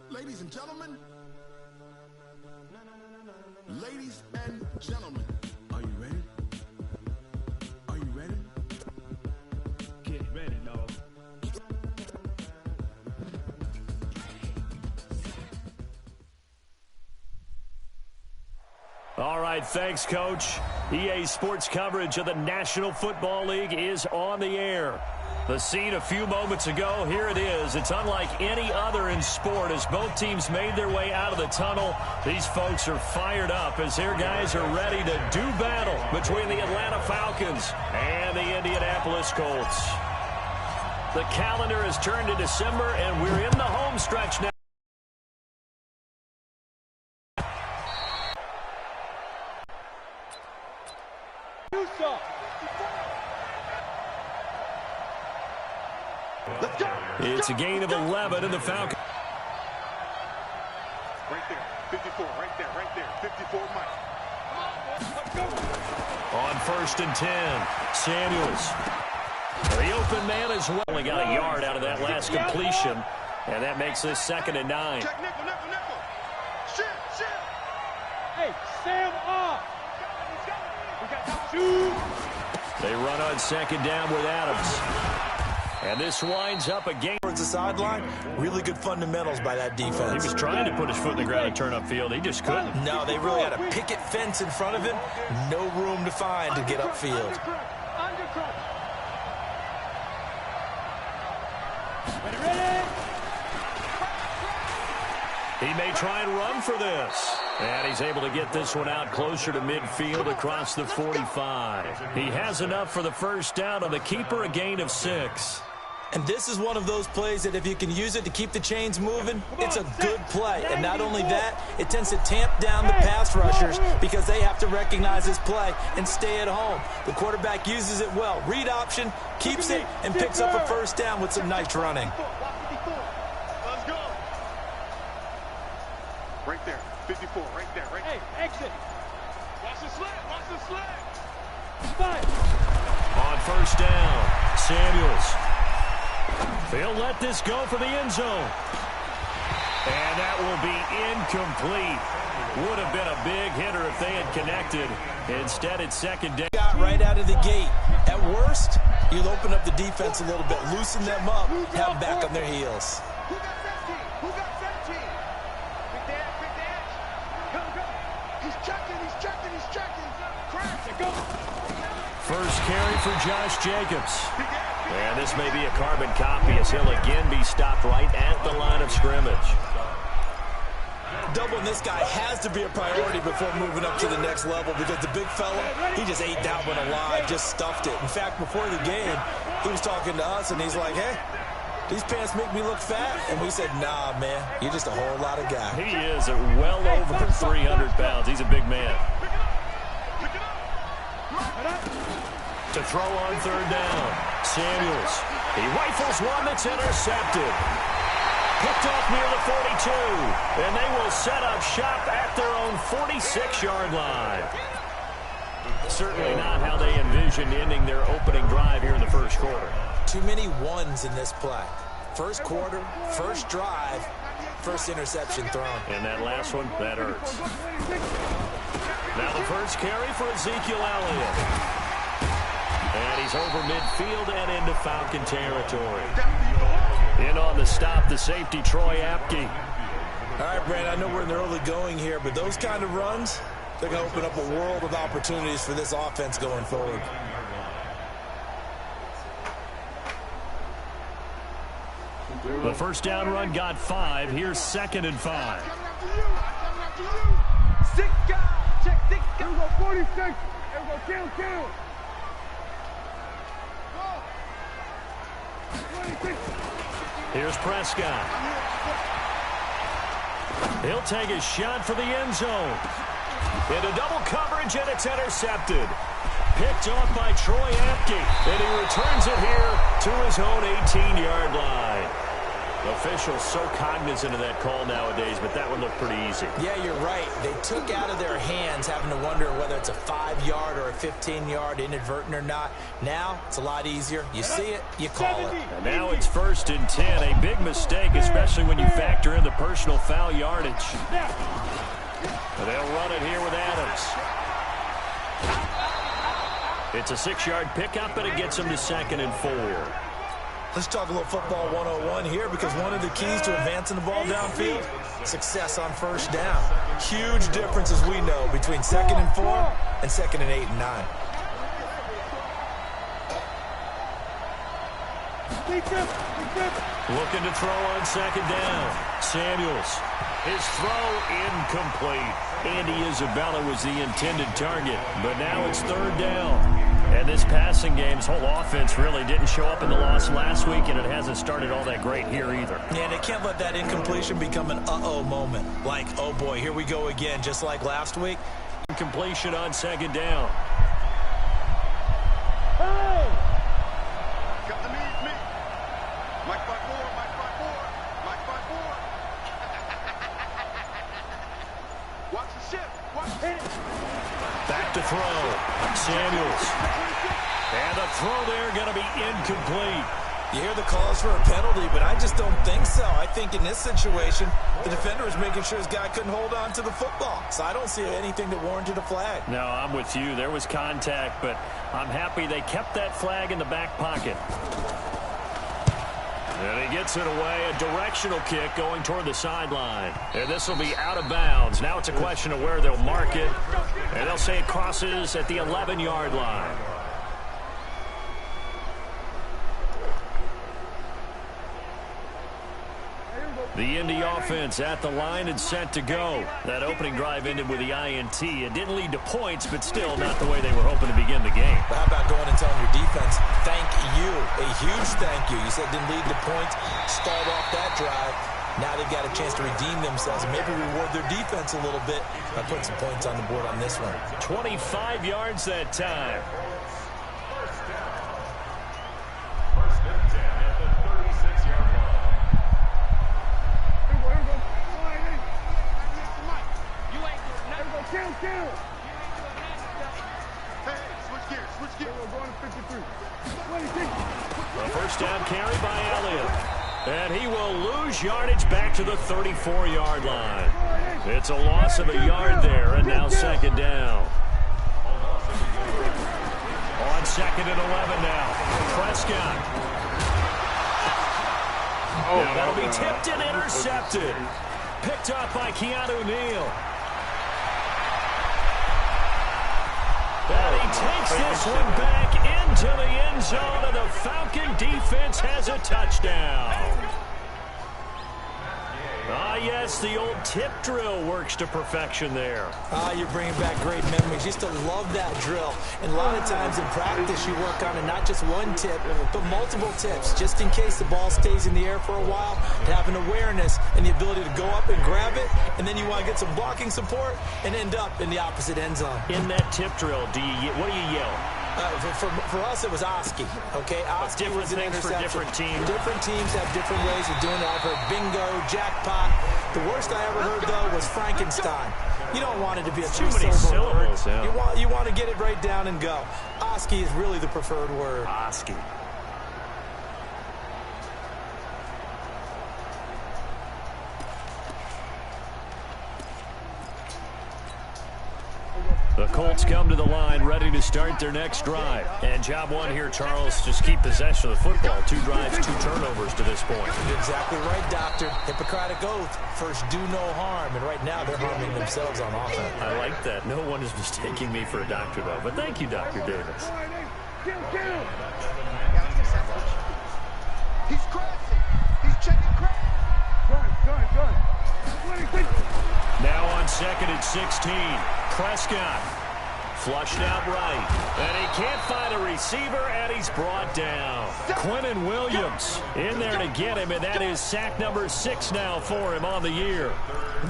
Ladies and gentlemen, ladies and gentlemen, are you ready? Are you ready? Get ready, dog. All right, thanks, Coach. EA Sports coverage of the National Football League is on the air. The scene a few moments ago, here it is. It's unlike any other in sport as both teams made their way out of the tunnel. These folks are fired up as their guys are ready to do battle between the Atlanta Falcons and the Indianapolis Colts. The calendar has turned to December, and we're in the home stretch now. It's a gain of 11 in the Falcons. Right there, 54, right there, 54, Mike. On 1st and 10, Samuels. The open man as well. Only got a yard out of that last completion, and that makes this 2nd and 9. Check nickel. Shit. Hey, Sam off. Shoot. They run on 2nd down with Adams. And this winds up a game. Towards the sideline, really good fundamentals by that defense. He was trying to put his foot in the ground and turn upfield. He just couldn't. No, they really had a picket fence in front of him. No room to find to get upfield. He may try and run for this. And he's able to get this one out closer to midfield across the 45. He has enough for the first down on the keeper, a gain of 6. And this is one of those plays that if you can use it to keep the chains moving, it's a good play. And not only that, it tends to tamp down the pass rushers because they have to recognize this play and stay at home. The quarterback uses it well. Read option, keeps it, and picks up a first down with some nice running. Let's go. Right there, 54, right there. Hey, exit. Watch the slant. Spot. On 1st down, Samuels. They'll let this go for the end zone. And that will be incomplete. Would have been a big hitter if they had connected. Instead, it's 2nd down. Got right out of the gate. At worst, you'll open up the defense a little bit, loosen them up, have them back on their heels. Who got 17? Who got 17? Big dash. Go. He's checking. Crash. Go. First carry for Josh Jacobs. And this may be a carbon copy as he'll again be stopped right at the line of scrimmage. Doubling this guy has to be a priority before moving up to the next level because the big fella, he just ate that one alive, just stuffed it. In fact, before the game, he was talking to us, and he's like, hey, these pants make me look fat. And we said, nah, man, you're just a whole lot of guy. He is at well over 300 pounds. He's a big man. To throw on 3rd down, Samuels. He rifles one that's intercepted. Picked off near the 42, and they will set up shop at their own 46-yard line. Certainly not how they envisioned ending their opening drive here in the first quarter. Too many ones in this play. First quarter, first drive, first interception thrown. And that last one, that hurts. Now the first carry for Ezekiel Elliott. And he's over midfield and into Falcon territory. In on the stop, the safety, Troy Apke. All right, Brandon, I know we're in the early going here, but those kind of runs, they're going to open up a world of opportunities for this offense going forward. The first down run got 5. Here's 2nd and 5. 6 guys. Check 6 guys. Here we go, 46. Here we go, kill. 26. Here's Prescott. He'll take a shot for the end zone. Into double coverage, and it's intercepted. Picked off by Troy Apke, and he returns it here to his own 18-yard line. Officials so cognizant of that call nowadays, but that one looked pretty easy. Yeah, you're right. They took out of their hands having to wonder whether it's a 5-yard or a 15-yard, inadvertent or not. Now, it's a lot easier. You see it, you call it. And now it's 1st and 10. A big mistake, especially when you factor in the personal foul yardage. But they'll run it here with Adams. It's a 6-yard pickup, and it gets them to 2nd and 4. Let's talk a little football 101 here, because one of the keys to advancing the ball downfield, success on first down. Huge difference, as we know, between 2nd and 4 and 2nd and 8 and 9. Looking to throw on 2nd down. Samuels. His throw incomplete. Andy Isabella was the intended target, but now it's 3rd down. And this passing game's whole offense really didn't show up in the loss last week, and it hasn't started all that great here either. Yeah, they can't let that incompletion become an uh-oh moment. Like, oh boy, here we go again, just like last week. Completion on 2nd down. Hey! Got the me. Mike by 4. Watch the shift. Watch it. Back to throw. Samuels. And the throw there going to be incomplete. You hear the calls for a penalty, but I just don't think so. I think in this situation, the defender was making sure his guy couldn't hold on to the football. So I don't see anything that warranted a flag. No, I'm with you. There was contact, but I'm happy they kept that flag in the back pocket. And he gets it away, a directional kick going toward the sideline. And this will be out of bounds. Now it's a question of where they'll mark it. And they'll say it crosses at the 11-yard line. The Indy offense at the line and set to go. That opening drive ended with the INT. It didn't lead to points, but still not the way they were hoping to begin the game. How about going and telling your defense, thank you, a huge thank you. You said it didn't lead to points, stalled off that drive. Now they've got a chance to redeem themselves and maybe reward their defense a little bit by putting some points on the board on this one. 25 yards that time. A first down carry by Elliott. And he will lose yardage back to the 34-yard line. It's a loss of a yard there, and now 2nd down. On 2nd and 11 now. Prescott. Now that'll be tipped and intercepted. Picked up by Keanu Neal. And he takes this one back into the end zone, and the Falcon defense has a touchdown. Ah, yes, the old tip drill works to perfection there. You're bringing back great memories. Used to love that drill. And a lot of times in practice, you work on it, not just one tip, but multiple tips, just in case the ball stays in the air for a while, to have an awareness and the ability to go up and grab it, and then you want to get some blocking support and end up in the opposite end zone. In that tip drill, what do you yell? For us, it was Oski. Okay, Oski was an interception. For different teams. Different teams have different ways of doing it. I've heard bingo, jackpot. The worst I ever heard, though, was Frankenstein. You don't want it to be a too many syllables. Yeah. You want to get it right down and go. Oski is really the preferred word. Oski. The Colts come to the line, ready ready to start their next drive. And job one here, Charles, just keep possession of the football. 2 drives, 2 turnovers to this point. You're exactly right, Doctor. Hippocratic oath. First, do no harm. And right now, they're harming themselves on offense. I like that. No one is mistaking me for a doctor, though. But thank you, Dr. Davis. He's crashing. He's checking crash. Gun. Now on 2nd and 16. Prescott flushed out right. And he can't find a receiver, and he's brought down. Quinnen Williams in there to get him, and that is sack number 6 now for him on the year.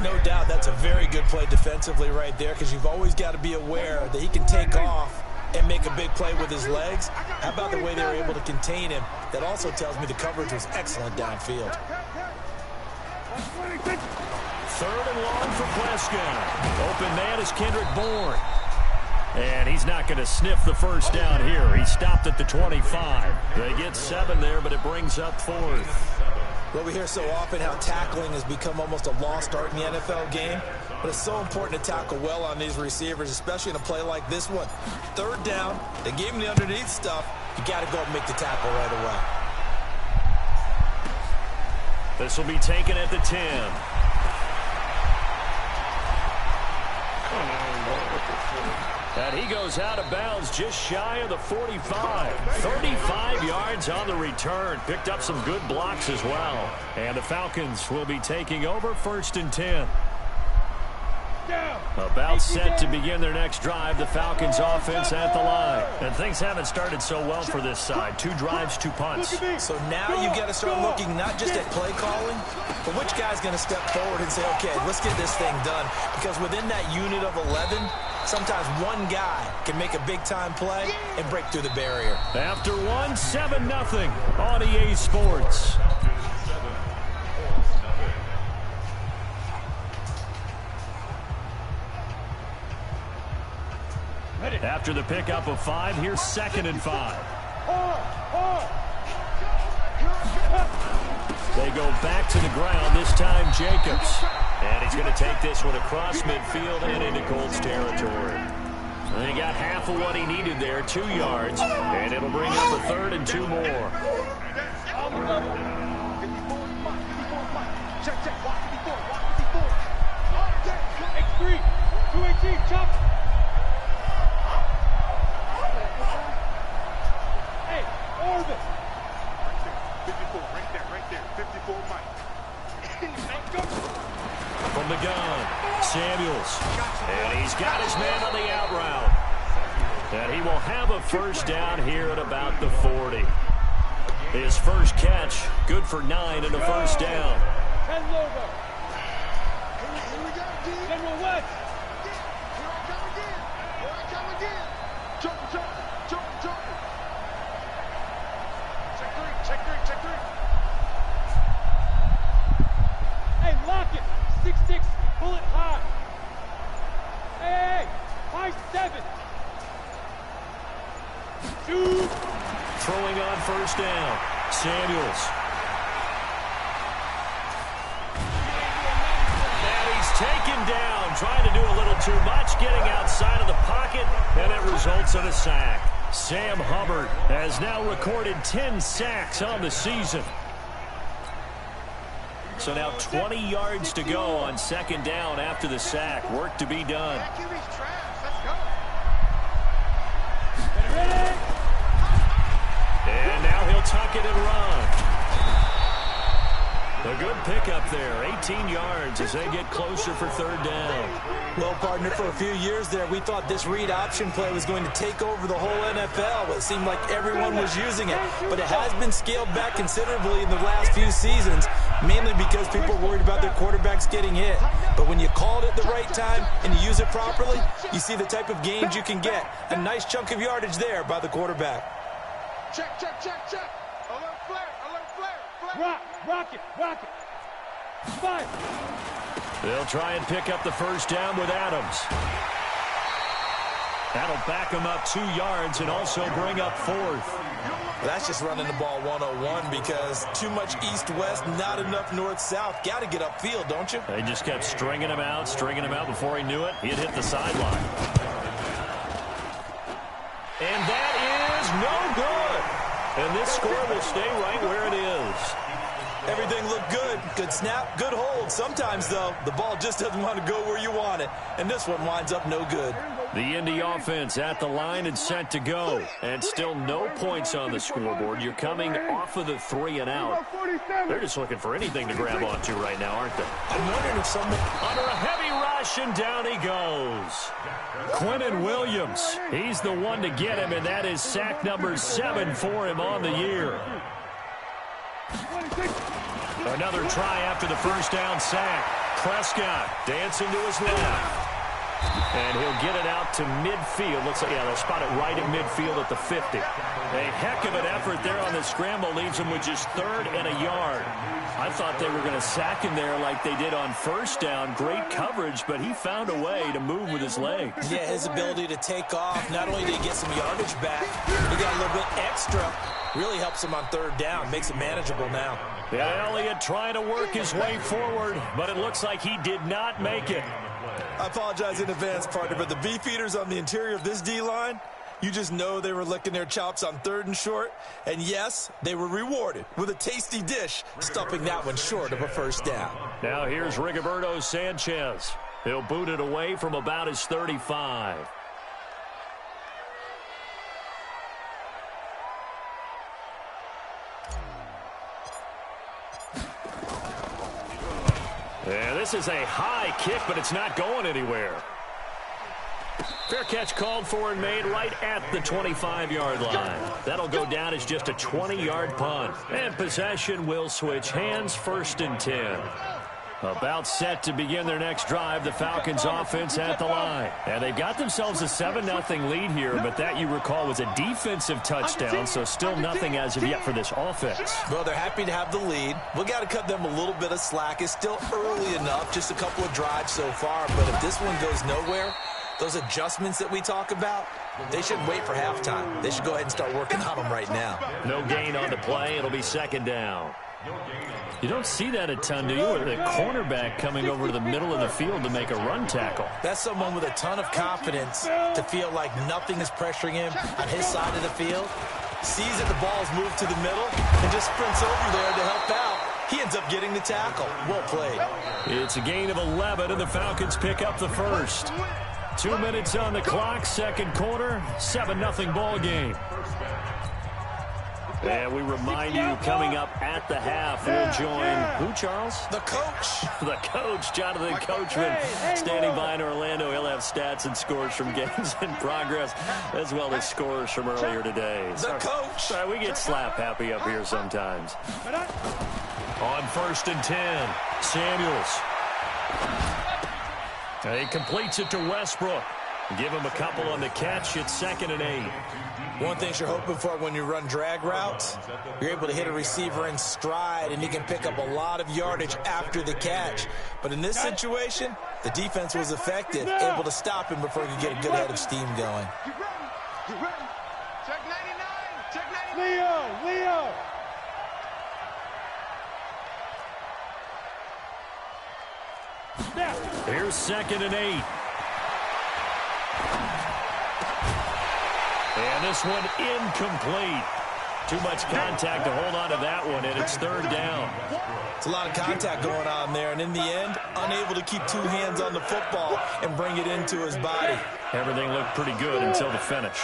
No doubt that's a very good play defensively right there, because you've always got to be aware that he can take off and make a big play with his legs. How about the way they were able to contain him? That also tells me the coverage was excellent downfield. 3rd and long for Prescott. Open man is Kendrick Bourne. And he's not going to sniff the first down here. He stopped at the 25. They get 7 there, but it brings up 4th. Well, we hear so often how tackling has become almost a lost art in the NFL game. But it's so important to tackle well on these receivers, especially in a play like this one. 3rd down, they gave him the underneath stuff. You got to go and make the tackle right away. This will be taken at the 10. And he goes out of bounds just shy of the 45. 35 yards on the return. Picked up some good blocks as well. And the Falcons will be taking over 1st and 10. About set to begin their next drive. The Falcons offense at the line. And things haven't started so well for this side. 2 drives, 2 punts. So now you got to start looking not just at play calling, but which guy's going to step forward and say, okay, let's get this thing done. Because within that unit of 11, sometimes one guy can make a big-time play and break through the barrier. After 1, 7-0 on EA Sports. After the pickup of 5, here's 2nd and 5. They go back to the ground, this time Jacobs. And he's going to take this one across midfield and into Colts territory. And he got half of what he needed there, 2 yards. And it'll bring up a 3rd and 2 more. X3, 218, chop. Hey, Orvis. 54, right there, 54 Mike. From the gun, Samuels. And he's got his man on the out route. And he will have a 1st down here at about the 40. His first catch, good for 9 and a 1st down. 10 logo. Here we go, D. General West. Here I come again. Jump. Check three. Hey, lock it. 6-6, pull it high. Hey, high 7. Shoot. Throwing on 1st down, Samuels. And he's taken down, trying to do a little too much, getting outside of the pocket, and it results in a sack. Sam Hubbard has now recorded 10 sacks on the season. So now 20 yards to go on 2nd down after the sack. Work to be done. And now he'll tuck it and run. A good pickup there, 18 yards as they get closer for 3rd down. Well, partner, for a few years there, we thought this read option play was going to take over the whole NFL. It seemed like everyone was using it, but it has been scaled back considerably in the last few seasons, mainly because people are worried about their quarterbacks getting hit. But when you call it at the right time and you use it properly, you see the type of gains you can get. A nice chunk of yardage there by the quarterback. Check. Alert flare. Rock it. 5. They'll try and pick up the 1st down with Adams. That'll back him up 2 yards and also bring up 4th. That's just running the ball 101 because too much east-west, not enough north-south. Got to get upfield, don't you? They just kept stringing him out before he knew it. He had hit the sideline. no good. And this score will stay right where it is. Everything looked good. Good snap, good hold. Sometimes, though, the ball just doesn't want to go where you want it. And this one winds up no good. The Indy offense at the line and set to go. And still no points on the scoreboard. You're coming off of the 3 and out. They're just looking for anything to grab onto right now, aren't they? I'm wondering if someone... Under a heavy rush, and down he goes. Quinnen Williams, he's the one to get him, and that is sack number 7 for him on the year. Another try after the first down sack. Prescott dancing to his left. And he'll get it out to midfield. Looks like, yeah, they'll spot it right at midfield at the 50. A heck of an effort there on the scramble. Leaves him with just 3rd and a yard. I thought they were going to sack him there like they did on first down. Great coverage, but he found a way to move with his legs. Yeah, his ability to take off. Not only did he get some yardage back, he got a little bit extra. Really helps him on 3rd down. Makes it manageable now. Yeah, Elliott trying to work his way forward, but it looks like he did not make it. I apologize in advance, partner, but the beefeaters on the interior of this D-line, you just know they were licking their chops on 3rd and short. And yes, they were rewarded with a tasty dish, stuffing that one short of a first down. Now here's Rigoberto Sanchez. He'll boot it away from about his 35. Yeah, this is a high kick, but it's not going anywhere. Fair catch called for and made right at the 25-yard line. That'll go down as just a 20-yard punt. And possession will switch hands, 1st and 10. About set to begin their next drive, the Falcons offense at the line. And they've got themselves a 7-0 lead here, but that, you recall, was a defensive touchdown, so still nothing as of yet for this offense. Well, they're happy to have the lead. We've got to cut them a little bit of slack. It's still early enough, just a couple of drives so far, but if this one goes nowhere, those adjustments that we talk about, they shouldn't wait for halftime. They should go ahead and start working on them right now. No gain on the play. It'll be 2nd down. You don't see that a ton, do you? Or the cornerback coming over to the middle of the field to make a run tackle. That's someone with a ton of confidence to feel like nothing is pressuring him on his side of the field. Sees that the ball's moved to the middle and just sprints over there to help out. He ends up getting the tackle. Well played. It's a gain of 11, and the Falcons pick up the first. 2 minutes on the clock, 2nd quarter, 7-0 ball game. And we remind you, coming up at the half, we'll join who, Charles? The coach. The coach, Jonathan Coachman, standing by in Orlando. He'll have stats and scores from games in progress, as well as scores from earlier today. The coach. Sorry, we get slap happy up here sometimes. On 1st and 10, Samuels. He completes it to Westbrook. Give him a couple on the catch. It's 2nd and 8. One thing you're hoping for when you run drag routes, you're able to hit a receiver in stride, and he can pick up a lot of yardage after the catch. But in this situation, the defense was effective, able to stop him before he could get a good head of steam going. You ready? Check 99. Check 99. Leo. Here's 2nd and 8. And this one incomplete. Too much contact to hold on to that one, and it's 3rd down. It's a lot of contact going on there, and in the end, unable to keep 2 hands on the football and bring it into his body. Everything looked pretty good until the finish.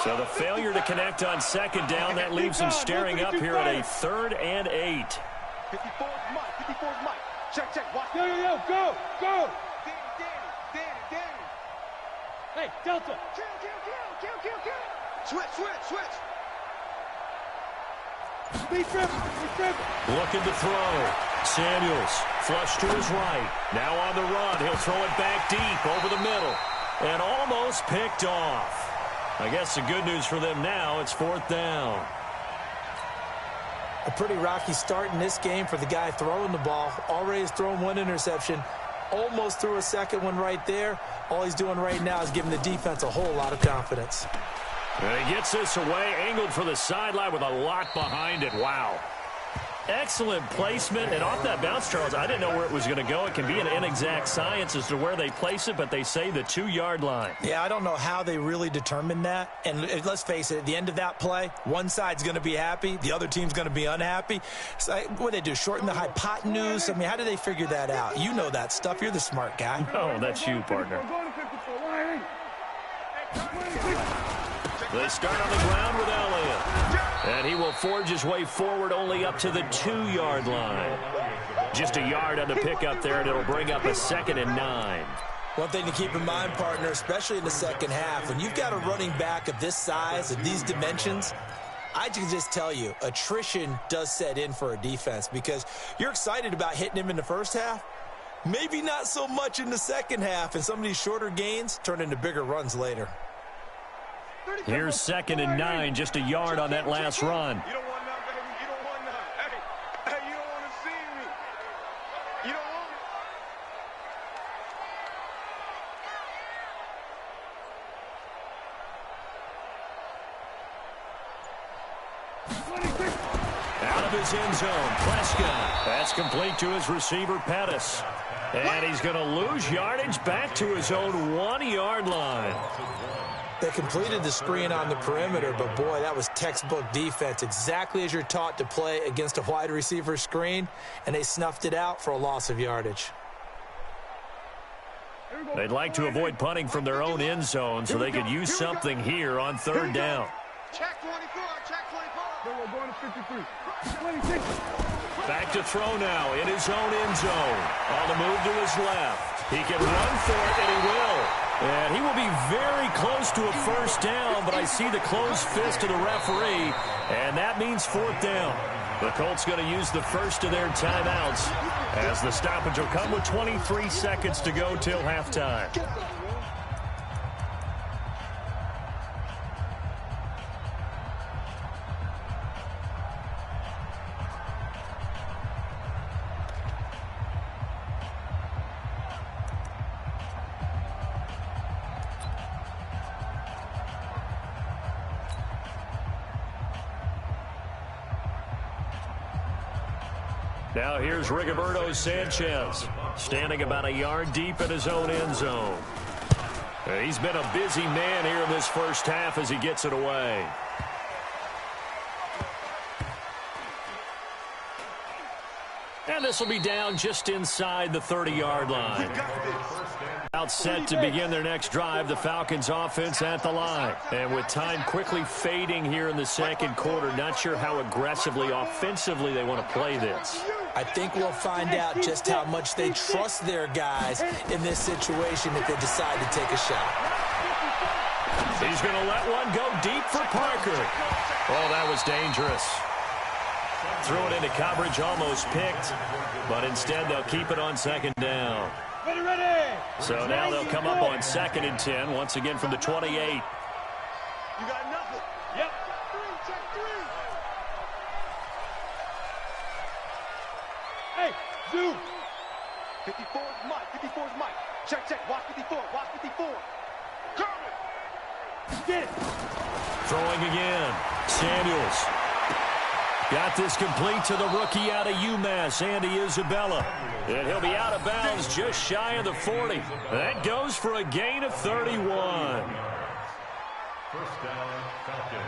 So the failure to connect on 2nd down, that leaves him staring up here at a 3rd and 8. 54's Mike. 54's Mike. Check. Watch. Yo, go. Danny. Hey, Delta. Kill. Switch. Speed dribble. Looking to throw. Samuels, flush to his right. Now on the run. He'll throw it back deep over the middle. And almost picked off. I guess the good news for them now, it's 4th down. A pretty rocky start in this game for the guy throwing the ball. Already has thrown 1 interception. Almost threw a 2nd one right there. All he's doing right now is giving the defense a whole lot of confidence. And he gets this away, angled for the sideline with a lot behind it. Wow. Excellent placement, and off that bounce, Charles, I didn't know where it was going to go. It can be an inexact science as to where they place it, but they say the 2-yard line. Yeah, I don't know how they really determined that. And let's face it, at the end of that play, one side's going to be happy, the other team's going to be unhappy. So what do they do, shorten the hypotenuse? I mean, how do they figure that out? You know that stuff. You're the smart guy. Oh, that's you, partner. They start on the ground with Elliott. And he will forge his way forward only up to the 2-yard line. Just a yard on the pickup there, and it'll bring up a 2nd and 9. One thing to keep in mind, partner, especially in the second half, when you've got a running back of this size, of these dimensions, I can just tell you, attrition does set in for a defense because you're excited about hitting him in the first half. Maybe not so much in the second half, and some of these shorter gains turn into bigger runs later. Here's 2nd and 9, just a yard on that last run. You don't want none, baby. You don't want none. Hey, you don't want to see me. You don't want it. Out of his end zone, Prescott. That's complete to his receiver, Pettis. And he's going to lose yardage back to his own 1-yard line. They completed the screen on the perimeter, but boy, that was textbook defense, exactly as you're taught to play against a wide receiver screen, and they snuffed it out for a loss of yardage. They'd like to avoid punting from their own end zone so they could use something here on 3rd down. Check 24, check 24. No, we're going to 53. 26. Back to throw now in his own end zone. On the move to his left. He can run for it, and he will. And he will be very close to a 1st down, but I see the closed fist of the referee, and that means 4th down. The Colts going to use the first of their timeouts as the stoppage will come with 23 seconds to go till halftime. Now here's Rigoberto Sanchez, standing about a yard deep in his own end zone. He's been a busy man here in this first half as he gets it away. And this will be down just inside the 30-yard line. Out set to begin their next drive, the Falcons offense at the line. And with time quickly fading here in the second quarter, not sure how aggressively, offensively they want to play this. I think we'll find out just how much they trust their guys in this situation if they decide to take a shot. He's going to let one go deep for Parker. Oh, that was dangerous. Threw it into coverage, almost picked, but instead they'll keep it on 2nd down. Ready. So now they'll come up on 2nd and 10, once again from the 28. You got nothing. Yep. Check 3. Hey, zoom. 54 is Mike. 54 is Mike. Check. Watch 54. Watch 54. Coming. Get it. Throwing again. Samuels. Got this complete to the rookie out of UMass, Andy Isabella. And he'll be out of bounds just shy of the 40. That goes for a gain of 31. 1st down, Falcons.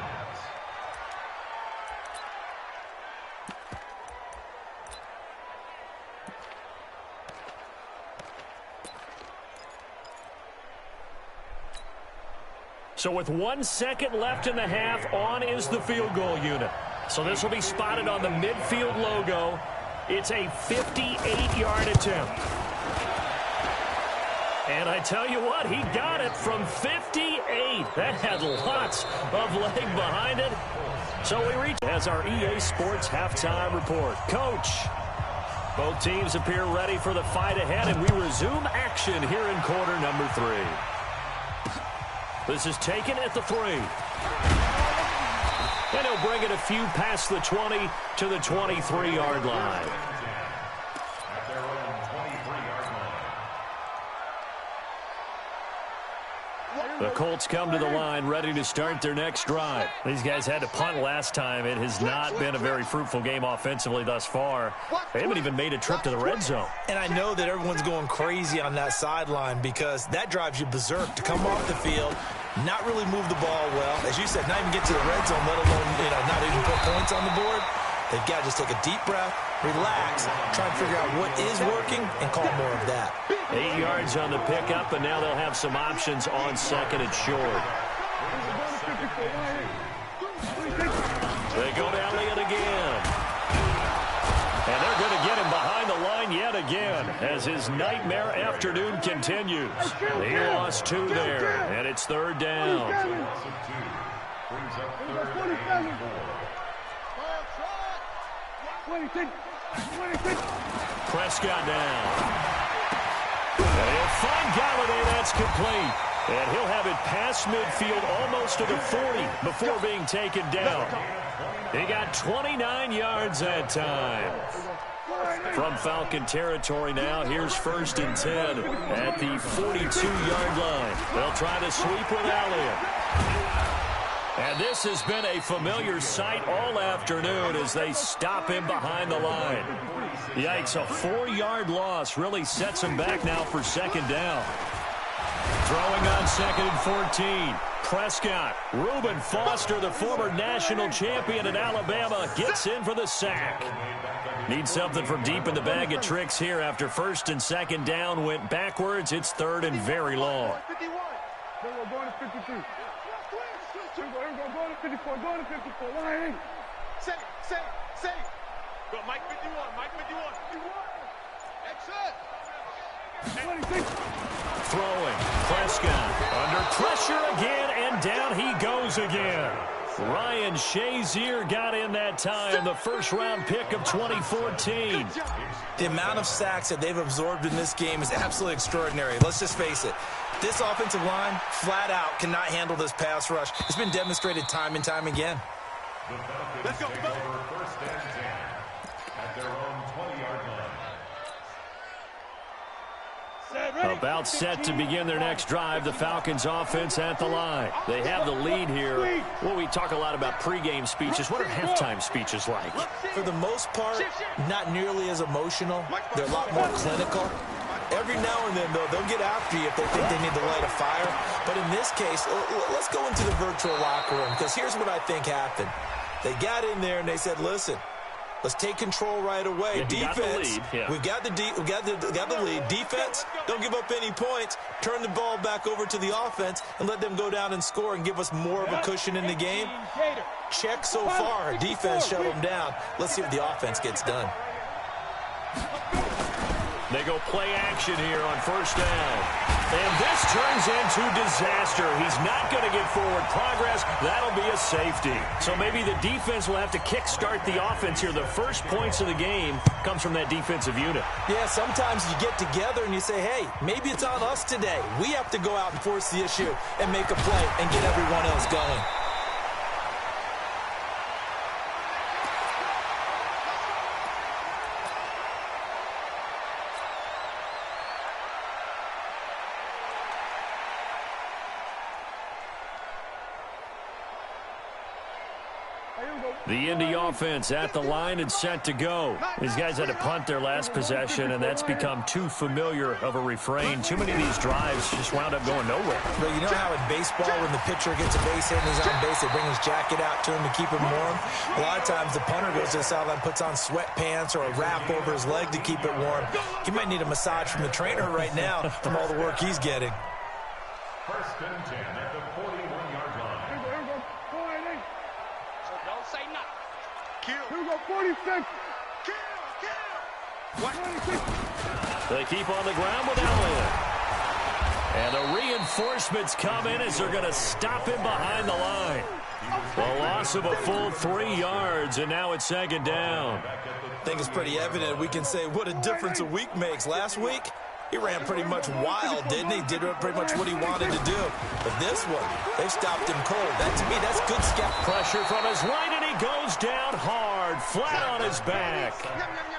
So with 1 second left in the half, on is the field goal unit. So this will be spotted on the midfield logo. It's a 58-yard attempt. And I tell you what, he got it from 58. That had lots of leg behind it. So we reach as our EA Sports halftime report. Coach, both teams appear ready for the fight ahead, and we resume action here in quarter number 3. This is taken at the 3. And he'll bring it a few past the 20 to the 23-yard line. At their own 23-yard The Colts come to the line, ready to start their next drive. These guys had to punt last time. It has not been a very fruitful game offensively thus far. They haven't even made a trip to the red zone. And I know that everyone's going crazy on that sideline because that drives you berserk to come off the field, not really move the ball well. As you said, not even get to the red zone, let alone, not even put points on the board. They've got to just take a deep breath, relax, try and figure out what is working, and call more of that. 8 yards on the pickup, and now they'll have some options on second and short. They go to Elliott again. And they're going to get him behind the line yet again as his nightmare afternoon continues. He lost 2 there, and it's third down. Brings up third and 4. 26. Prescott down. And he'll find Galladay. That's complete. And he'll have it past midfield almost to the 40 before being taken down. He got 29 yards that time. From Falcon territory now, here's 1st and 10 at the 42-yard line. They'll try to sweep with Elliott. And this has been a familiar sight all afternoon as they stop him behind the line. Yikes, a 4-yard loss really sets him back now for second down. Throwing on 2nd and 14. Prescott. Reuben Foster, the former national champion at Alabama, gets in for the sack. Needs something from deep in the bag of tricks here after 1st and 2nd down went backwards. It's 3rd and very long. We're going to 53. Go to 54. Go to 54. Line. Say. Go, Mike 51. Mike 51. Exit. 26. Throwing. Prescott under pressure again, and down he goes again. Ryan Shazier got in that time, the first-round pick of 2014. The amount of sacks that they've absorbed in this game is absolutely extraordinary. Let's just face it. This offensive line, flat out, cannot handle this pass rush. It's been demonstrated time and time again. Let's go. Take over 1st and 10 at their own 20-yard line. About set to begin their next drive, the Falcons offense at the line. They have the lead here. Well, we talk a lot about pregame speeches. What are halftime speeches like? For the most part, not nearly as emotional. They're a lot more clinical. Every now and then, though, they'll get after you if they think they need to light a fire. But in this case, let's go into the virtual locker room, because here's what I think happened. They got in there and they said, listen, let's take control right away. Defense, we've got the lead. Defense, don't give up any points. Turn the ball back over to the offense and let them go down and score and give us more of a cushion in the game. Check so far. Defense shut them down. Let's see what the offense gets done. They go play action here on 1st down. And this turns into disaster. He's not going to get forward progress. That'll be a safety. So maybe the defense will have to kickstart the offense here. The first points of the game comes from that defensive unit. Yeah, sometimes you get together and you say, hey, maybe it's on us today. We have to go out and force the issue and make a play and get everyone else going. The Indy offense at the line and set to go. These guys had to punt their last possession, and that's become too familiar of a refrain. Too many of these drives just wound up going nowhere. But you know how in baseball, when the pitcher gets a base hit and he's on base, they bring his jacket out to him to keep him warm? A lot of times the punter goes to the sideline, puts on sweatpants or a wrap over his leg to keep it warm. He might need a massage from the trainer right now from all the work he's getting. 1st and 10 at the 41-yard line. Don't say nothing. Kill. Here we go, 46. Kill. What? 26. They keep on the ground with Elliott. And the reinforcements come in as they're going to stop him behind the line. The loss of a full 3 yards, and now it's 2nd down. I think it's pretty evident. We can say what a difference a week makes. Last week, he ran pretty much wild, didn't he? Did pretty much what he wanted to do. But this one, they stopped him cold. That, to me, that's good Pressure from his right, and he goes down hard, flat on his back.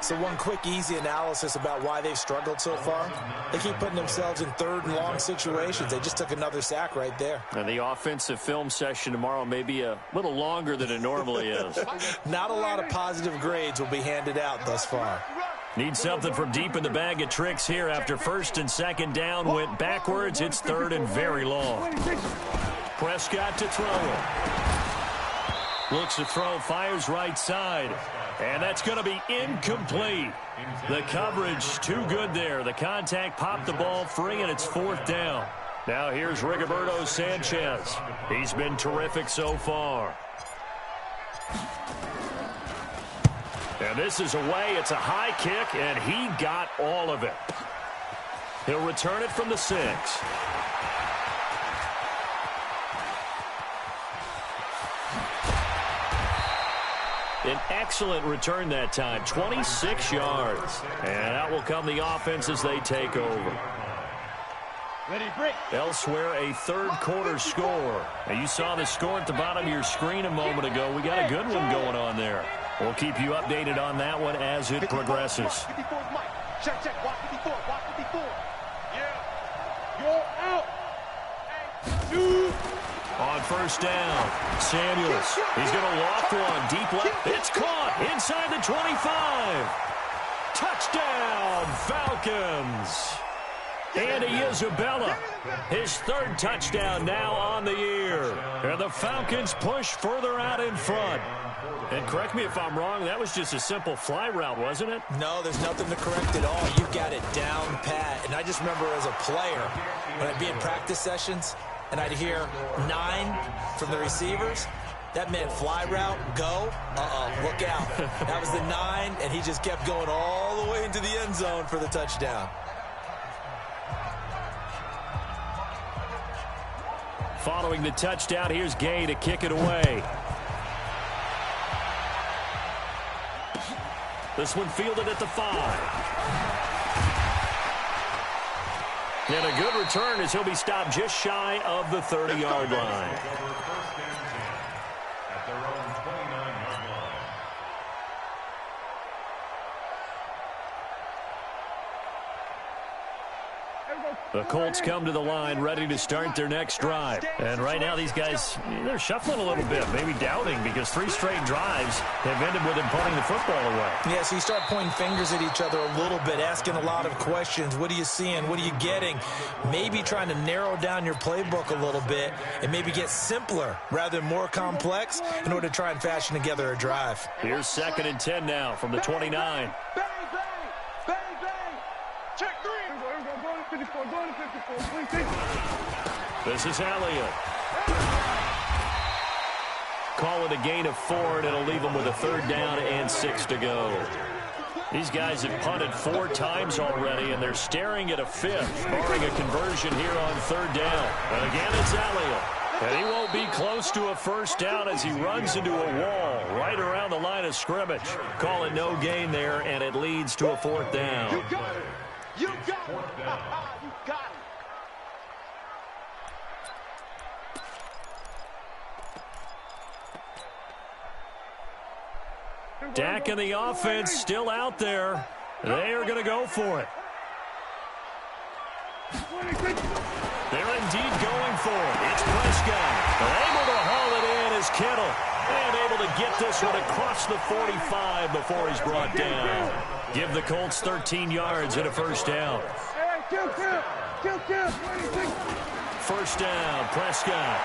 So one quick, easy analysis about why they've struggled so far. They keep putting themselves in third and long situations. They just took another sack right there. And the offensive film session tomorrow may be a little longer than it normally is. Not a lot of positive grades will be handed out thus far. Need something from deep in the bag of tricks here after first and second down went backwards. It's third and very long. Prescott to throw it. Looks to throw, fires right side. And that's going to be incomplete. The coverage too good there. The contact popped the ball free, and it's fourth down. Now here's Rigoberto Sanchez. He's been terrific so far. And this is away. It's a high kick, and he got all of it. He'll return it from the 6. An excellent return that time, 26 yards. And out will come the offense as they take over. Elsewhere, a third quarter score. Now, you saw the score at the bottom of your screen a moment ago. We got a good one going on there. We'll keep you updated on that one as it progresses. Check, watch 54, watch 54. Yeah. You're out. On first down, Samuels. He's going to loft one deep left. It's caught inside the 25. Touchdown, Falcons. Andy Isabella, his third touchdown now on the year. And the Falcons push further out in front. And correct me if I'm wrong, that was just a simple fly route, wasn't it? No, there's nothing to correct at all. You got it down pat. And I just remember as a player, when I'd be in practice sessions, and I'd hear 9 from the receivers, that meant fly route, go, look out. That was the 9, and he just kept going all the way into the end zone for the touchdown. Following the touchdown, here's Gay to kick it away. This one fielded at the 5. And a good return as he'll be stopped just shy of the 30-yard line. At their own 29-yard line. The Colts come to the line ready to start their next drive. And right now these guys, they're shuffling a little bit, maybe doubting, because 3 straight drives have ended with them punting the football away. Yeah, so you start pointing fingers at each other a little bit, asking a lot of questions. What are you seeing? What are you getting? Maybe trying to narrow down your playbook a little bit and maybe get simpler rather than more complex in order to try and fashion together a drive. Here's 2nd and 10 now from the 29. Bang, bang, bang, bang. Check 3. Go to 54, go to 54, This is Elliott. Call it a gain of 4, and it'll leave them with a 3rd down and 6 to go. These guys have punted 4 times already, and they're staring at a 5th, barring a conversion here on 3rd down. And again, it's Elliott. And he won't be close to a 1st down as he runs into a wall right around the line of scrimmage. Call it no gain there, and it leads to a 4th down. You got it. You got it. You got it. Dak and the offense still out there. They are going to go for it. They're indeed going for it. It's Prescott. Able to haul it in as Kittle. And able to get this one across the 45 before he's brought down. Give the Colts 13 yards and a 1st down. First down, Prescott.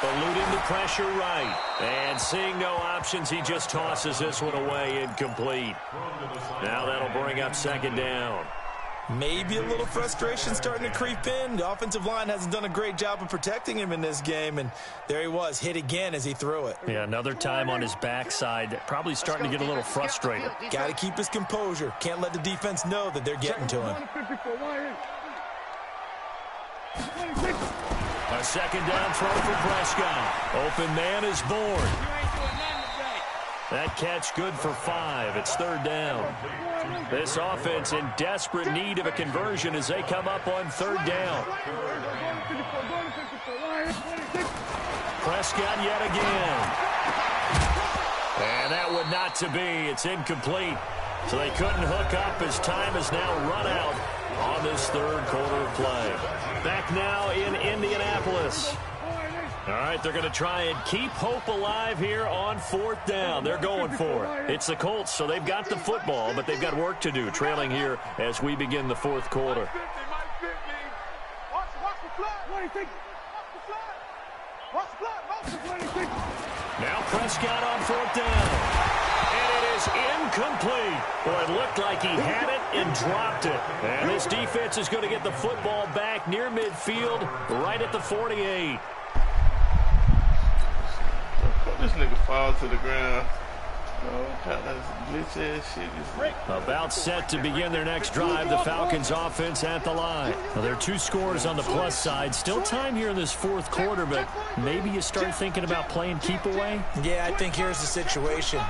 Eluding the pressure right. And seeing no options, he just tosses this one away incomplete. Now that'll bring up 2nd down. Maybe a little frustration starting to creep in. The offensive line hasn't done a great job of protecting him in this game, and there he was, hit again as he threw it. Yeah, another time on his backside, probably starting to get a little frustrated. Got to keep his composure. Can't let the defense know that they're getting to him. A 2nd down throw for Prescott. Open man is born. That catch good for 5. It's 3rd down. This offense in desperate need of a conversion as they come up on 3rd down. Prescott yet again. And that would not to be. It's incomplete. So they couldn't hook up as time has now run out on this third quarter of play. Back now in Indianapolis. All right, they're going to try and keep hope alive here on fourth down. They're going for it. It's the Colts, so they've got the football, but they've got work to do, trailing here as we begin the fourth quarter. Now Prescott on fourth down. And it is incomplete. Boy, it looked like he had it and dropped it. And this defense is going to get the football back near midfield, right at the 48. This nigga fall to the ground. Oh, that's glitch ass shit. About set to begin their next drive. The Falcons offense at the line. Well, there are 2 scores on the plus side. Still time here in this fourth quarter, but maybe you start thinking about playing keep away? Yeah, I think here's the situation.